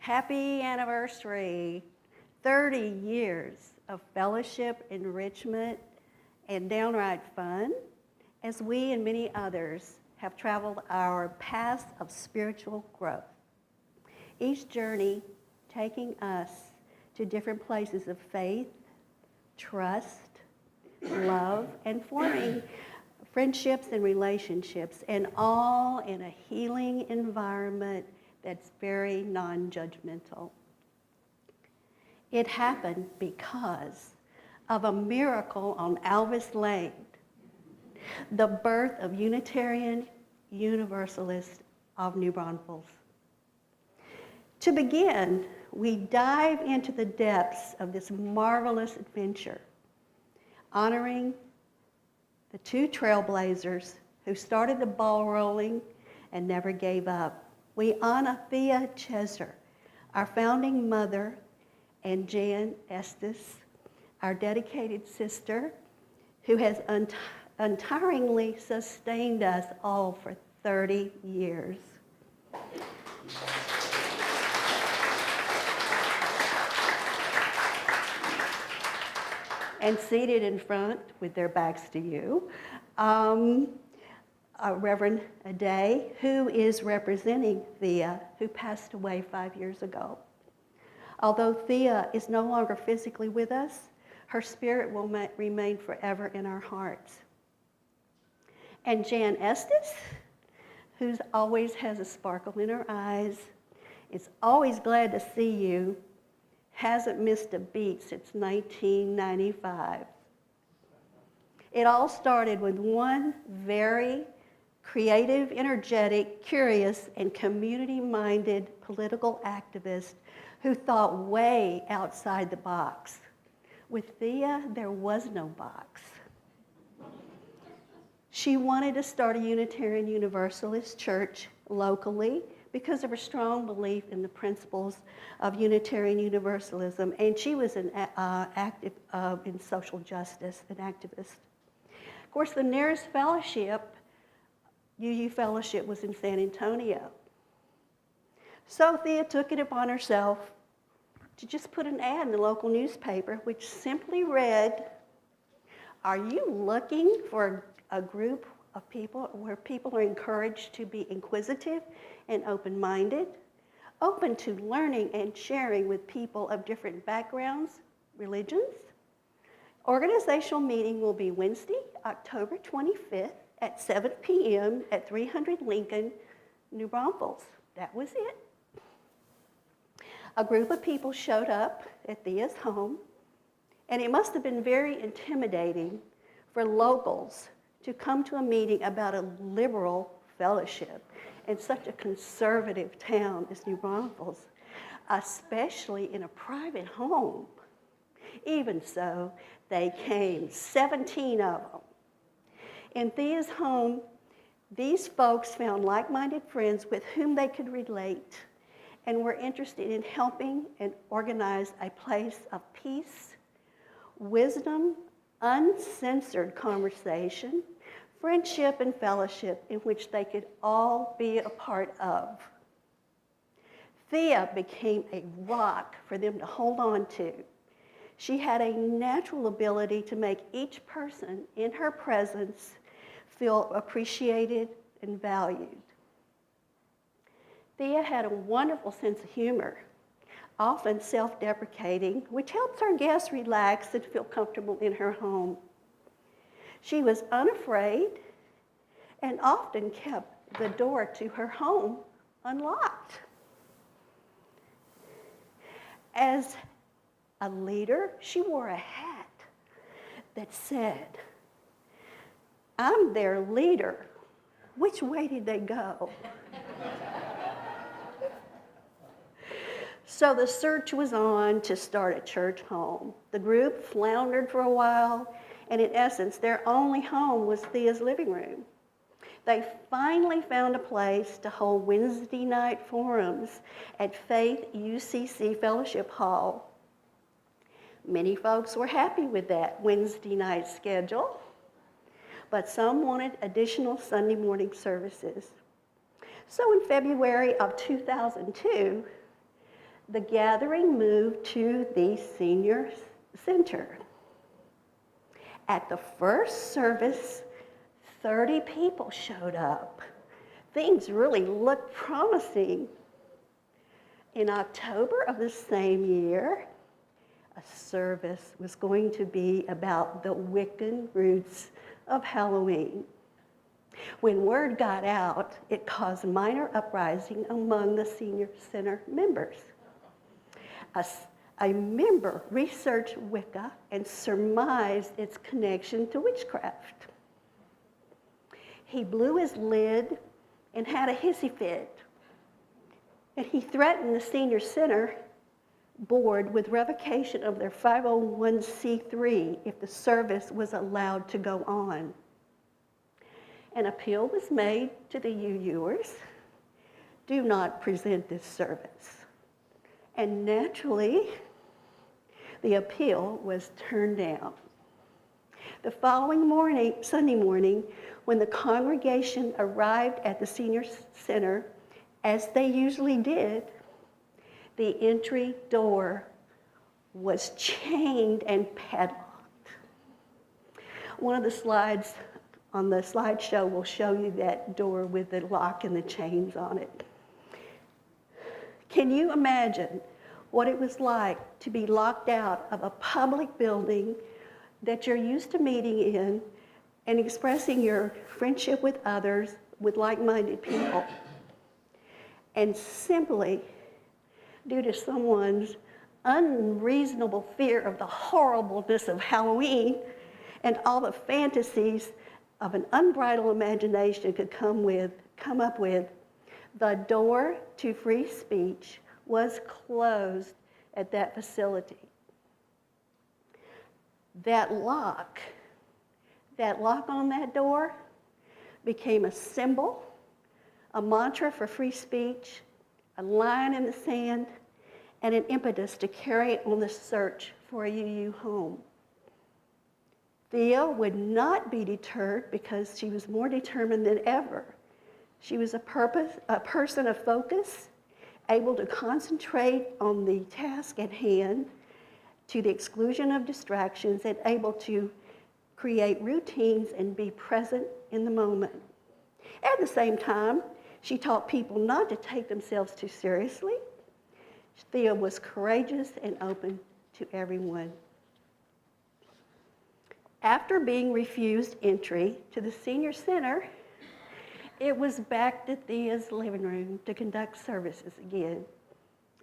Happy anniversary. 30 years of fellowship, enrichment, and downright fun as we and many others have traveled our paths of spiritual growth. Each journey taking us to different places of faith, trust, love, and forming friendships and relationships, and all in a healing environment that's very non-judgmental. It happened because of a miracle on Alvis Lane, the birth of Unitarian Universalists of New Braunfels. To begin, we dive into the depths of this marvelous adventure, honoring the two trailblazers who started the ball rolling and never gave up. We honor Thea Cheser, our founding mother, and Jan Estes, our dedicated sister, who has untiringly sustained us all for 30 years. And seated in front with their backs to you, Reverend Aday, who is representing Thea, who passed away 5 years ago. Although Thea is no longer physically with us, her spirit will remain forever in our hearts. And Jan Estes, who always has a sparkle in her eyes, is always glad to see you, hasn't missed a beat since 1995. It all started with one very creative, energetic, curious, and community-minded political activist who thought way outside the box. With Thea, there was no box. She wanted to start a Unitarian Universalist church locally because of her strong belief in the principles of Unitarian Universalism, and she was an active in social justice, an activist. Of course, the nearest fellowship, UU Fellowship, was in San Antonio. So Thea took it upon herself to just put an ad in the local newspaper, which simply read, "Are you looking for a group of people where people are encouraged to be inquisitive and open-minded, open to learning and sharing with people of different backgrounds, religions? Organizational meeting will be Wednesday, October 25th at 7 p.m. at 300 Lincoln, New Braunfels." That was it. A group of people showed up at Thea's home, and it must have been very intimidating for locals to come to a meeting about a liberal fellowship in such a conservative town as New Braunfels, especially in a private home. Even so, they came, 17 of them. In Thea's home, these folks found like-minded friends with whom they could relate and were interested in helping and organize a place of peace, wisdom, uncensored conversation, friendship, and fellowship in which they could all be a part of. Thea became a rock for them to hold on to. She had a natural ability to make each person in her presence feel appreciated and valued. Thea had a wonderful sense of humor, often self-deprecating, which helps our guests relax and feel comfortable in her home. She was unafraid and often kept the door to her home unlocked. As a leader, she wore a hat that said, "I'm their leader. Which way did they go?" So the search was on to start a church home. The group floundered for a while, and in essence, their only home was Thea's living room. They finally found a place to hold Wednesday night forums at Faith UCC Fellowship Hall. Many folks were happy with that Wednesday night schedule, but some wanted additional Sunday morning services. So in February of 2002, the gathering moved to the senior center. At the first service, 30 people showed up. Things really looked promising. In October of the same year, a service was going to be about the Wiccan roots of Halloween. When word got out, it caused minor uprising among the senior center members. A member researched Wicca and surmised its connection to witchcraft. He blew his lid and had a hissy fit. And he threatened the senior center board with revocation of their 501c3 if the service was allowed to go on. An appeal was made to the UUers. Do not present this service. And naturally, the appeal was turned down. The following morning, Sunday morning, when the congregation arrived at the senior center, as they usually did, the entry door was chained and padlocked. One of the slides on the slideshow will show you that door with the lock and the chains on it. Can you imagine what it was like to be locked out of a public building that you're used to meeting in and expressing your friendship with others, with like-minded people, and simply due to someone's unreasonable fear of the horribleness of Halloween and all the fantasies of an unbridled imagination could come up with, the door to free speech was closed at that facility. That lock on that door became a symbol, a mantra for free speech, a line in the sand, and an impetus to carry on the search for a UU home. Thea would not be deterred because she was more determined than ever. She was a person of focus, able to concentrate on the task at hand to the exclusion of distractions, and able to create routines and be present in the moment. At the same time, she taught people not to take themselves too seriously. Thea was courageous and open to everyone. After being refused entry to the senior center, it was back to Thea's living room to conduct services again.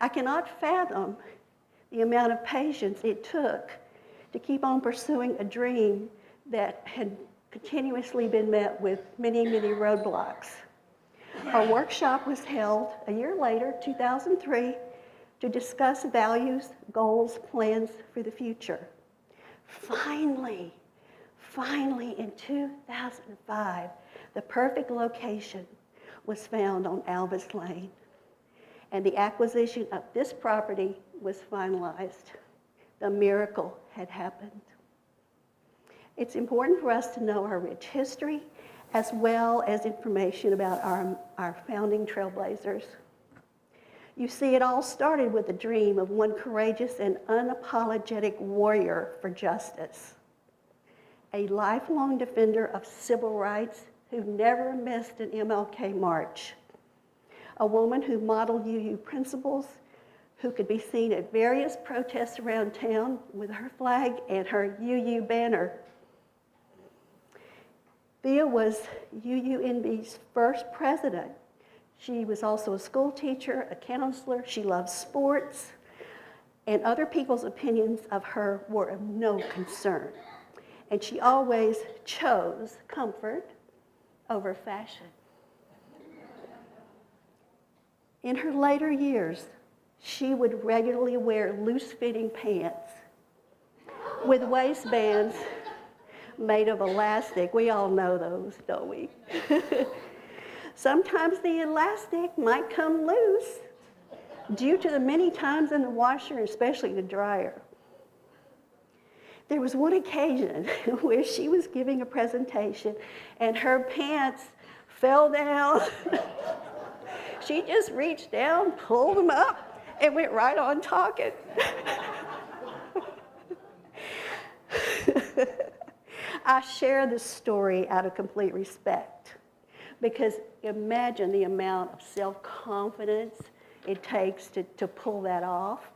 I cannot fathom the amount of patience it took to keep on pursuing a dream that had continuously been met with many, many roadblocks. Our workshop was held a year later, 2003, to discuss values, goals, plans for the future. Finally, in 2005, the perfect location was found on Alvis Lane, and the acquisition of this property was finalized. The miracle had happened. It's important for us to know our rich history, as well as information about our founding trailblazers. You see, it all started with the dream of one courageous and unapologetic warrior for justice, a lifelong defender of civil rights who never missed an MLK march, a woman who modeled UU principles, who could be seen at various protests around town with her flag and her UU banner. Thea was UUNB's first president. She was also a school teacher, a counselor. She loved sports, and other people's opinions of her were of no concern. And she always chose comfort over fashion. In her later years, she would regularly wear loose-fitting pants with waistbands made of elastic. We all know those, don't we? Sometimes the elastic might come loose due to the many times in the washer, especially the dryer. There was one occasion where she was giving a presentation and her pants fell down. She just reached down, pulled them up, and went right on talking. I share this story out of complete respect because imagine the amount of self-confidence it takes to pull that off.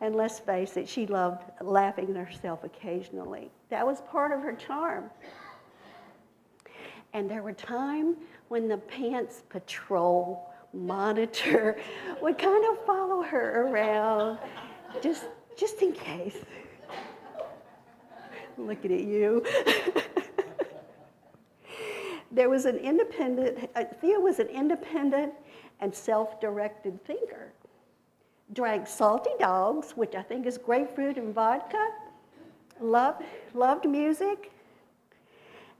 And let's face it, she loved laughing at herself occasionally. That was part of her charm. And there were times when the pants patrol monitor would kind of follow her around, just in case. Looking at you. Thea was an independent and self-directed thinker. Drank salty dogs, which I think is grapefruit and vodka, loved music,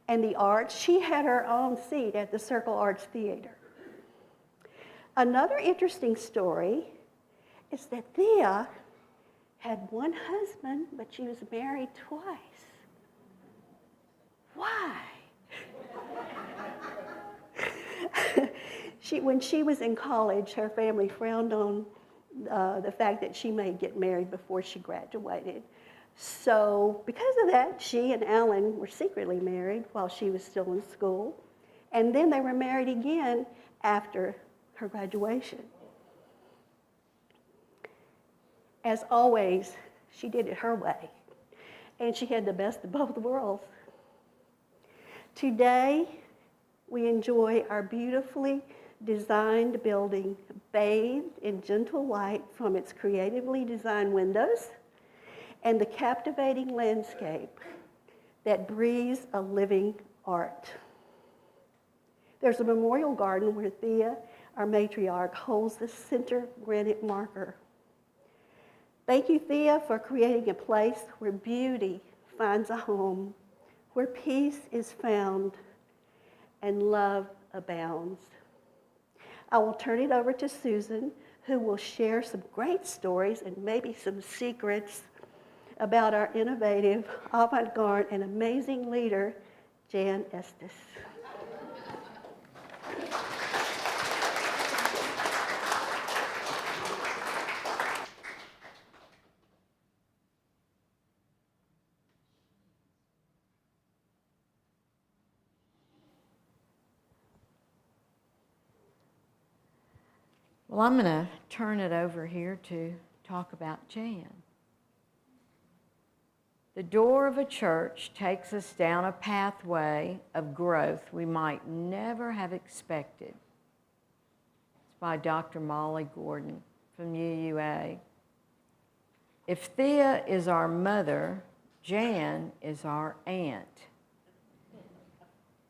and the arts. She had her own seat at the Circle Arts Theater. Another interesting story is that Thea had one husband, but she was married twice. Why? When she was in college, her family frowned on the fact that she may get married before she graduated. So because of that, she and Alan were secretly married while she was still in school. And then they were married again after her graduation. As always, she did it her way. And she had the best of both worlds. Today, we enjoy our beautifully designed building bathed in gentle light from its creatively designed windows and the captivating landscape that breathes a living art. There's a memorial garden where Thea, our matriarch, holds the center granite marker. Thank you, Thea, for creating a place where beauty finds a home, where peace is found and love abounds. I will turn it over to Susan, who will share some great stories and maybe some secrets about our innovative, avant-garde, and amazing leader, Jan Estes. Well, I'm going to turn it over here to talk about Jan. The door of a church takes us down a pathway of growth we might never have expected. It's by Dr. Molly Gordon from UUA. If Thea is our mother, Jan is our aunt.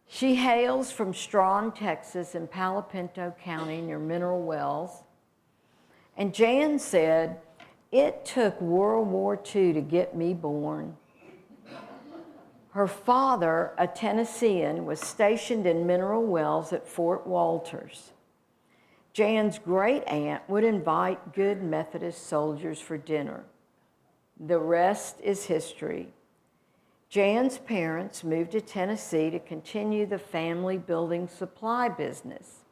She hails from Strawn, Texas, in Palo Pinto County near Mineral Wells. And Jan said, "It took World War II to get me born." Her father, a Tennessean, was stationed in Mineral Wells at Fort Walters. Jan's great aunt would invite good Methodist soldiers for dinner. The rest is history. Jan's parents moved to Tennessee to continue the family building supply business.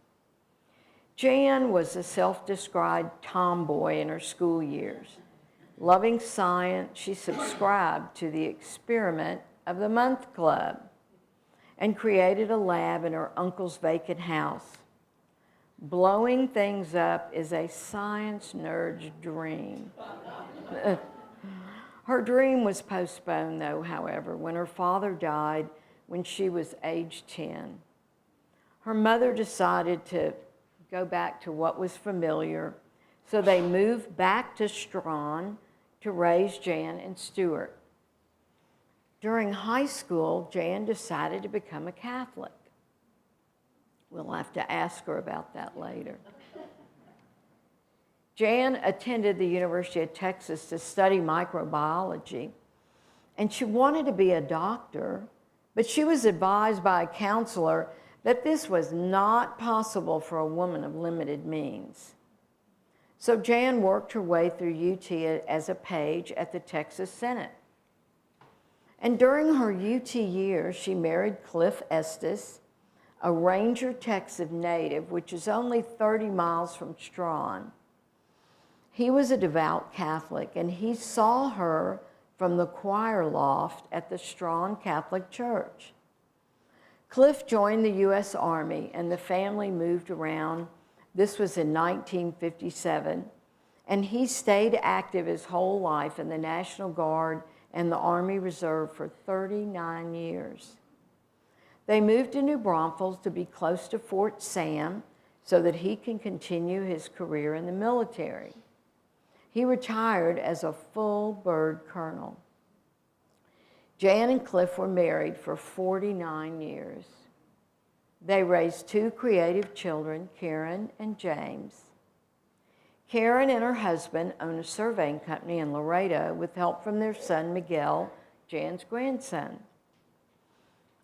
Jan was a self-described tomboy in her school years. Loving science, she subscribed to the Experiment of the Month Club and created a lab in her uncle's vacant house. Blowing things up is a science nerd's dream. Her dream was postponed, though, however, when her father died when she was age 10. Her mother decided to go back to what was familiar, so they moved back to Strawn to raise Jan and Stuart. During high school, Jan decided to become a Catholic. We'll have to ask her about that later. Jan attended the University of Texas to study microbiology, and she wanted to be a doctor, but she was advised by a counselor that this was not possible for a woman of limited means. So Jan worked her way through UT as a page at the Texas Senate. And during her UT years, she married Cliff Estes, a Ranger, Texas native, which is only 30 miles from Strawn. He was a devout Catholic, and he saw her from the choir loft at the Strong Catholic Church. Cliff joined the U.S. Army, and the family moved around. This was in 1957, and he stayed active his whole life in the National Guard and the Army Reserve for 39 years. They moved to New Braunfels to be close to Fort Sam so that he can continue his career in the military. He retired as a full bird colonel. Jan and Cliff were married for 49 years. They raised 2 creative children, Karen and James. Karen and her husband own a surveying company in Laredo with help from their son, Miguel, Jan's grandson.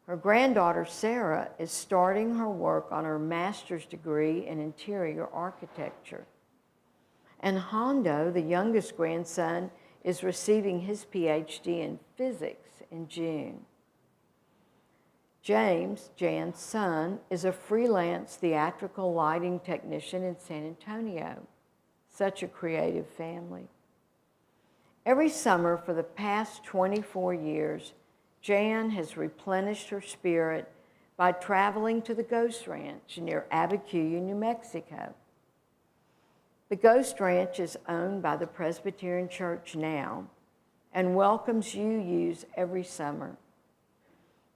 Her granddaughter, Sarah, is starting her work on her master's degree in interior architecture. And Hondo, the youngest grandson, is receiving his PhD in physics in June. James, Jan's son, is a freelance theatrical lighting technician in San Antonio. Such a creative family. Every summer for the past 24 years, Jan has replenished her spirit by traveling to the Ghost Ranch near Abiquiu, New Mexico. The Ghost Ranch is owned by the Presbyterian Church now and welcomes UUs every summer.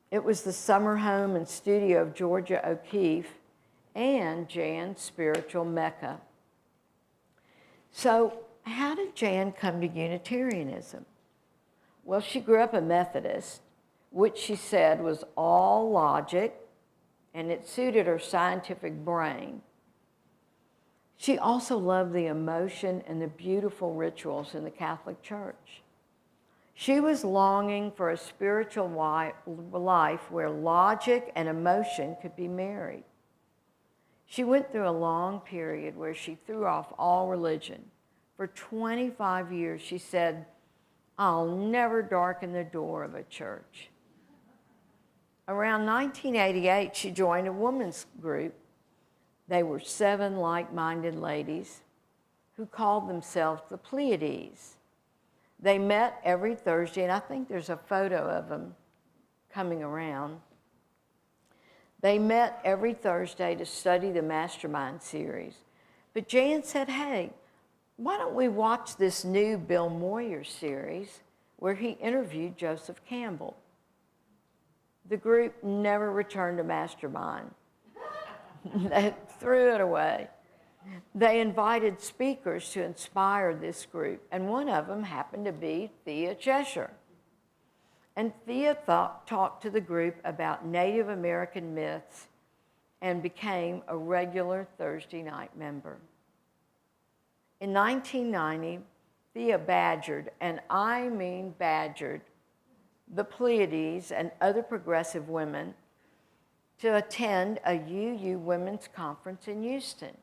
It was the summer home and studio of Georgia O'Keeffe and Jan's spiritual Mecca. So, how did Jan come to Unitarianism? Well, she grew up a Methodist, which she said was all logic, and it suited her scientific brain. She also loved the emotion and the beautiful rituals in the Catholic Church. She was longing for a spiritual life where logic and emotion could be married. She went through a long period where she threw off all religion. For 25 years, she said, "I'll never darken the door of a church." Around 1988, she joined a women's group. They were 7 like-minded ladies who called themselves the Pleiades. They met every Thursday, and I think there's a photo of them coming around. They met every Thursday to study the Mastermind series. But Jan said, "Hey, why don't we watch this new Bill Moyer series where he interviewed Joseph Campbell?" The group never returned to Mastermind. They threw it away. They invited speakers to inspire this group, and one of them happened to be Thea Cheshire. And Thea talked to the group about Native American myths and became a regular Thursday night member. In 1990, Thea badgered, and I mean badgered, the Pleiades and other progressive women to attend a UU women's conference in Houston.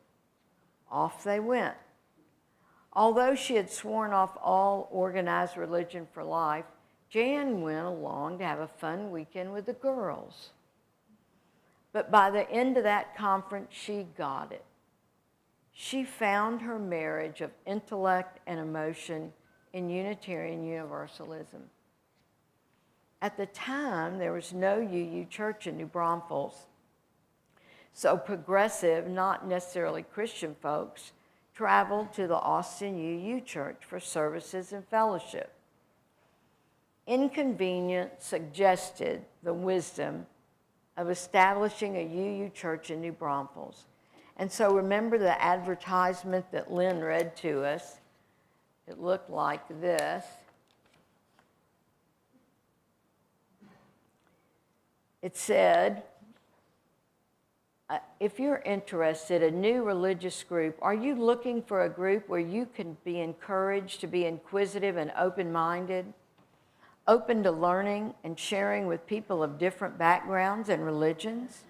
Off they went. Although she had sworn off all organized religion for life, Jan went along to have a fun weekend with the girls. But by the end of that conference, she got it. She found her marriage of intellect and emotion in Unitarian Universalism. At the time, there was no UU church in New Braunfels, so progressive, not necessarily Christian folks, traveled to the Austin UU church for services and fellowship. Inconvenience suggested the wisdom of establishing a UU church in New Braunfels. And so remember the advertisement that Lynn read to us? It looked like this. It said, if you're interested, a new religious group, are you looking for a group where you can be encouraged to be inquisitive and open-minded, open to learning and sharing with people of different backgrounds and religions?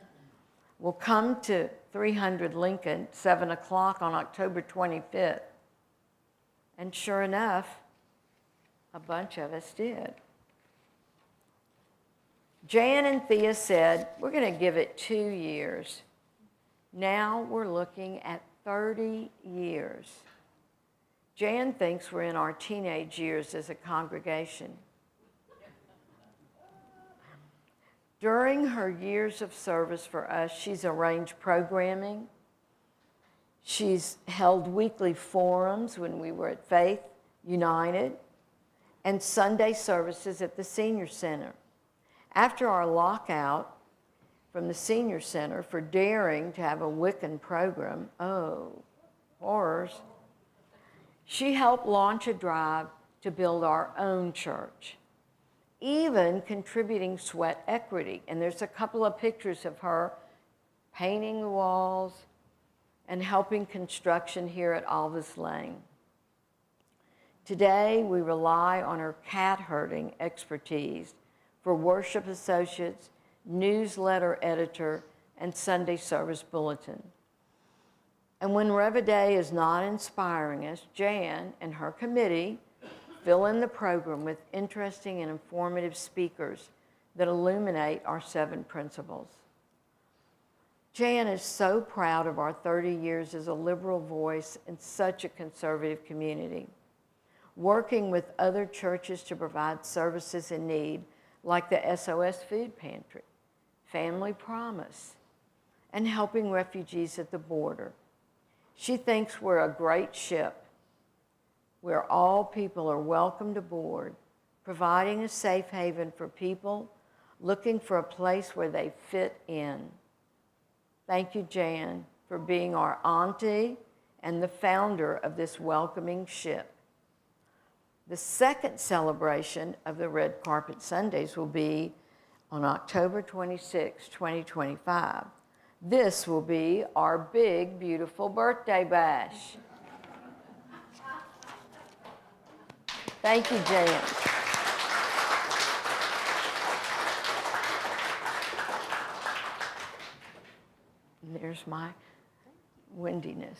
Well, come to 300 Lincoln, 7 o'clock on October 25th. And sure enough, a bunch of us did. Jan and Thea said, we're going to give it 2 years. Now we're looking at 30 years. Jan thinks we're in our teenage years as a congregation. During her years of service for us, she's arranged programming. She's held weekly forums when we were at Faith United and Sunday services at the Senior Center. After our lockout from the Senior Center for daring to have a Wiccan program, oh, horrors, she helped launch a drive to build our own church, even contributing sweat equity. And there's a couple of pictures of her painting the walls and helping construction here at Alvis Lane. Today, we rely on her cat herding expertise for worship associates, newsletter editor, and Sunday service bulletin. And when Reveille is not inspiring us, Jan and her committee fill in the program with interesting and informative speakers that illuminate our 7 principles. Jan is so proud of our 30 years as a liberal voice in such a conservative community, working with other churches to provide services in need like the SOS Food Pantry, Family Promise, and helping refugees at the border. She thinks we're a great ship where all people are welcomed aboard, providing a safe haven for people looking for a place where they fit in. Thank you, Jan, for being our auntie and the founder of this welcoming ship. The second celebration of the Red Carpet Sundays will be on October 26, 2025. This will be our big, beautiful birthday bash. Thank you, Jan. And there's my windiness.